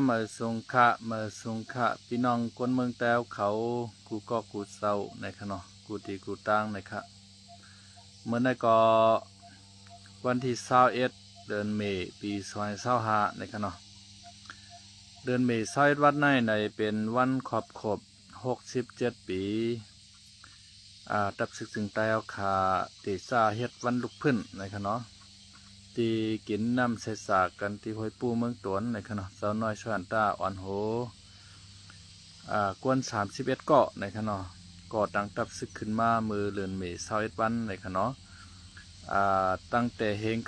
มาสงขะพี่น้องคนเมืองแต้วเขากูก็กูเศร้าในขณะกูตีกูตั้งในค่ะเมื่อในก็วันที่21เดือนเมษปี2025ในขณะเดือนเมษายนวันในเป็นวันขอบ67 ปีตับศึกถึงแต้วขาตีซาเฮ็ดวันลุกพื้นในขณะตีกินน้ำใสสากกันตีห้อยปูเมืองตวนในขณะสาวน้อยชวนตาอ่อนโหกวน31เกาะในขณะก่อตั้งตับศึกขึ้นมามือเลือนเมษายนวันในขณะตั้งแต่เฮง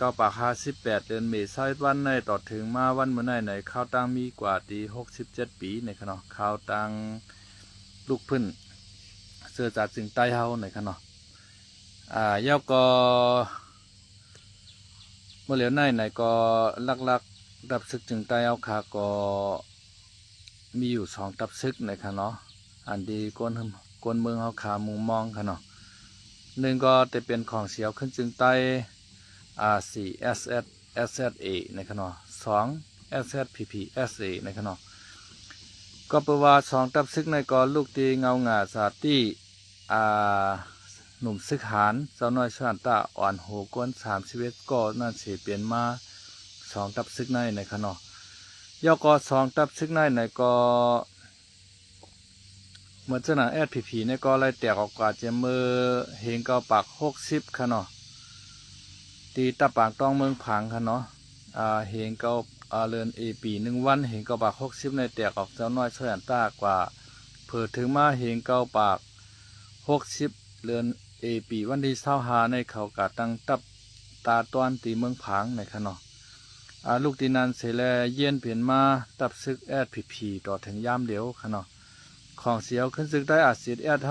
98เดือนเมษายนวันในต่อถึงมาวันเมื่อในข้าวตังมีกว่าตี67 ปีในขณะข้าวตังลูกพื้นเสือจากจึงใต้เฮาในขณะยาวก็เมื่อเหลียวในก็ลักดับซึกจึงใต้เอาขาก็มีอยู่2ดับซึกในค่ะเนาะอันดีกวนเมืองเอาขามุงมองค่ะเนาะหนึ่งก็จะเป็นของเสียวขึ้นจึงใต้4 SSA ในค่ะเนาะ2 SSPPSA ในค่ะเนาะก็แปลว่า2ดับซึกในก็ลูกตีเงาหงาสาตีหนุ่มซึกหานสาวน้อยชวนตาอ่อนโหกวน31ก็น่าเสียเปลี่ยนมา2ดับซึกในขณะย่อก็2ดับซึกในก็เหมือนเจ้าหน้าSPPในก็ไล่แตกออกกว่าจะมือเฮงก็ปาก60ขณะตีตะปางต้องเมืองผังขณะเฮงก็เรือนปี1วันเฮงก็ปาก60ในแตกออกสาวน้อยชวนตากว่าเผื่อถึงมาเฮงก็ปาก60เรือนปีวันที่25ในเขากะตั้งตับตาต้อนตีเมืองผังในขณะลูกตีนันเสแลเย็นเปลี่ยนมาตับซึกSPPต่อถึงยามเดียวขณะของเสียวขึ้นซึกได้อาศิษย์ท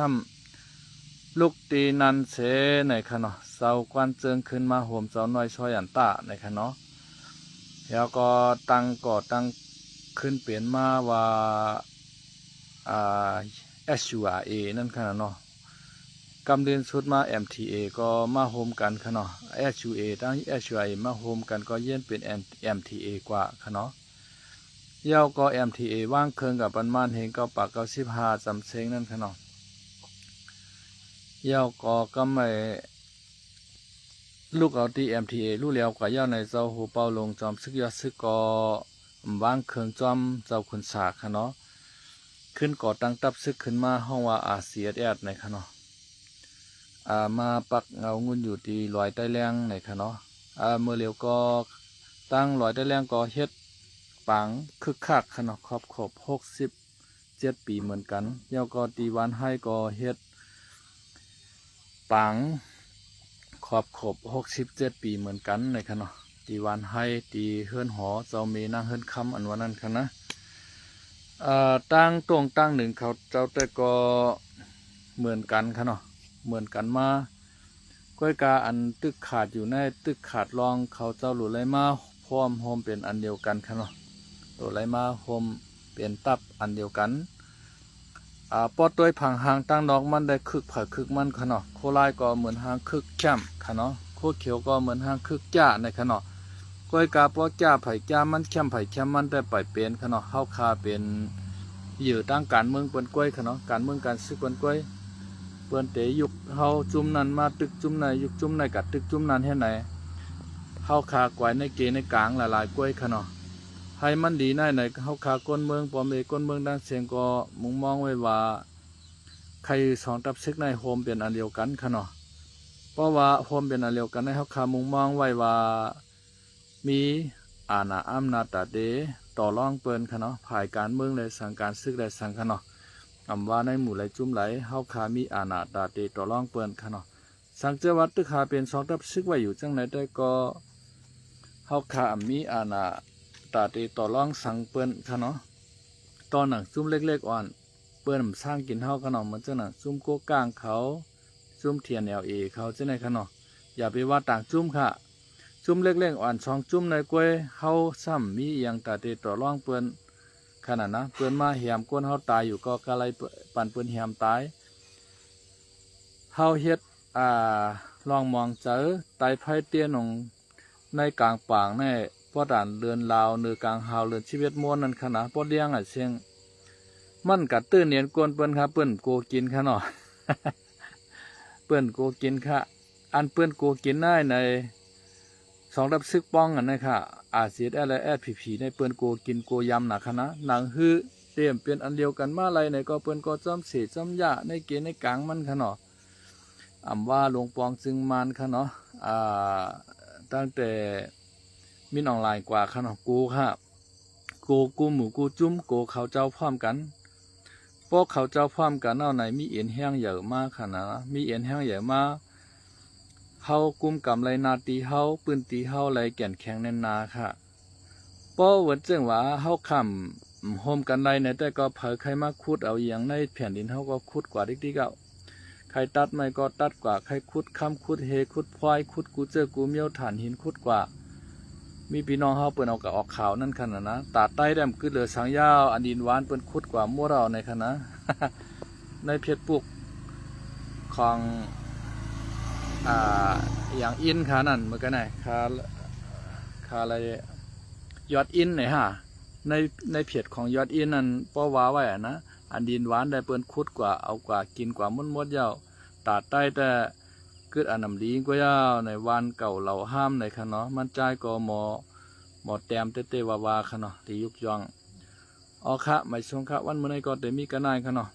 ำลูกตีนันเสในขณะเสากวนเจิงขึ้นมาโหมเสาน้อยช่อยอันตาในขณะแล้วก็ตั้งขึ้นเปลี่ยนมาว่าSURA นั่นขณะเนาะกำเดินสุดมา MTA ก็มาโฮมกันค่ะเนาะ SUA ตั้ง SUA มาโฮมกันก็เย็นเป็น MTA กว่าค่ะเนาะยาวก็ MTA ว่างเคิงกับปันมานเฮงก็ปาก95สำเซงนั่นค่ะเนาะยาวก็ไม่ลูกเอาที่ MTA รู้แล้วกว่ายาวในเจ้าหูเป่าลงจอมซึกยอดซึกก็ว่างเคิงจอมเจ้าขุนสาค่ะเนาะขึ้นก่อตั้งตับซึกขึ้นมาห้องว่าRCSSในค่ะเนาะมาปักเงางุ่นอยู่ที่ลอยใต้แรงในค่ะเนาะเมื่อเร็วก็ตั้งลอยใต้แรงก็เฮ็ดปังคึกคักค่ะเนาะครอบ67 ปีเหมือนกันเย้าก็ตีวันให้ก็เฮ็ดปังครอบ67 ปีเหมือนกันในค่ะเนาะตีวันให้ตีเฮือนหอเจ้าเมนั่งเฮือนคำอันวันนั้นค่ะนะตั้งตรงตั้งหนึ่งเขาเจ้าแต่ก็เหมือนกันค่ะเนาะเหมือนกันมาก้อยกาอันตึกขาดอยู่ในตึกขาดรองเขาเจ้าหลุดไหลมาพร้อมโฮมเป็นอันเดียวกันค่ะเนาะหลุดไหลมาโฮมเป็นตับอันเดียวกันปอดตัวผังหางตั้งดอกมันได้คึกผักคึกมันค่ะเนาะโคไลก็เหมือนหางคึกแก้มค่ะเนาะโคเขียวก็เหมือนหางคึกจ้าในค่ะเนาะก้อยกาปอจ้าไผ่จ้ามันแก้มไผ่แก้มมันได้ปล่อยเป็นค่ะเนาะเฮาคาเป็นอยู่ตั้งการเมืองเปิ้นก้อยค่ะเนาะการเมืองการซึกเปิ้นก้อยเปิ้นเตะยุกเฮาจุ่มนั้นมาตึกจุ่มในยุกจุ่มในกัดตึกจุ่มนั้นเฮ็ดไหนเฮาคากวยในเกในกลางหลายๆก้อยค่ะเนาะให้มันดีในเฮาคาก้นเมืองปอมเอก้นเมืองดังเสียงก็มุงมองไว้ว่าใคร2ตับซึกในโฮมเป็นอันเดียวกันค่ะเนาะเพราะว่าโฮมเป็นอันเดียวกันในเฮาคามุงมองไว้ว่ามีอาณาอำนาจตาเดต่อรองเปิ้นค่ะเนาะภายการเมืองเลยสั่งการซึกได้สั่งค่ะเนาะว่าในหมู่ไหลจุ่มไหลเฮาขามีอาณาตาเตต่อรองเปิ้นค่ะเนาะสังเจวัดตึกขาเป็น2ทับซึกไว้อยู่จังไหนได้ก็เฮาขามีอาณาตาเตต่อรองสังเปิ้นค่ะเนาะตอนหนังซุ่มเล็กๆอ่อนเปิ้นสร้างกินเฮาค่ะเนาะเหมือนจังหนังซุ่มโกก้างเขาซุ่มเทียนLAเขาจังไหนค่ะเนาะอย่าไปว่าต่างจุ่มค่ะจุ่มเล็กๆอ่อน2จุ่มในกล้วยเฮาซ้ำมีอย่างตาเตต่อรองเปิ้นขนาดนะเปิ้นมาแหมก้นเฮาตายอยู่ก็กะไรปั่นเปิ้นแหมตายเฮาเฮ็ดลองมองเจอไตไผเตี้ยนงในกลางปางใน พอด่านเรือนลาวเนือกลางหาวเรือนชีวิตม้วนนั่นขนาดพอเลี้ยงเสียงมันกัดตื้นเนียนกวนเปิ้นค่ะเปิ้นโกกินค่ะเนาะ เปิ้นโกกินค่ะอันเปิ้นโกกินได้ในสองรับซึกป้องกันนะคะอาเซียนและผีในเปิ้นโกกินโกยำหนักนะหนังฮื้อเตรียมเป็นอันเดียวกันมาอะไรในก็เปิ้นก็จอมเสจอมยะในเกณฑ์ในกลางมันค่ะเนาะอำว่าหลวงปองจึงมานค่ะเนาะตั้งแต่มินออนไลน์กว่าค่ะเนาะกูค่ะกูหมูกูจุ้มกูเขาเจ้าพร้อมกันพวกเขาเจ้าพร้อมกันเอาไหนมีเอ็นแห้งเยอะมากค่ะนะมีเอ็นแห้งเยอะมากเฮากุมกำไรนาตีเฮาปืนตีเฮาไรแก่นแข็งแน่นนาค่ะป้อวันจึงว่าเฮาคำโฮมกันไรเนี่ยแต่ก็เผยใครมาขุดเอาอย่างในแผ่นดินเฮาก็ขุดกว่าดิกๆเอาใครตัดไม่ก็ตัดกว่าใครขุดคำขุดเฮขุดพลอยขุดกูเจอกูเมียวฐานหินขุดกว่ามีพี่น้องเฮาเปิ้นเอากับออกข่าวนั่นขนาดนะตาใต้แดมคือเหลือสังยาวอันดินหวานเปิ้นขุดกว่ามั่วเราในขณะ ในเพชรปุกของอย่างอินค่ะนั่นเมื่อกี้ไหนคาอะไรยอดอินไหนฮะในเพจของยอดอินนั่นป้อว่าไว้นะอันดินหวานได้เปิ้นขุดกว่าเอากว่ากินกว่ามุนมดยาวตาใต้แต่เกิดอันนำดีก็ยาวในวันเก่าเราห้ามในค่ะเนาะมันใจก็หมอแต้มเตวาวาค่ะเนาะที่ยุกยองอ๋อค่ะไม่ชงค่ะวันเมื่อไหร่ก็ได้มีกันได้ค่ะเนาะ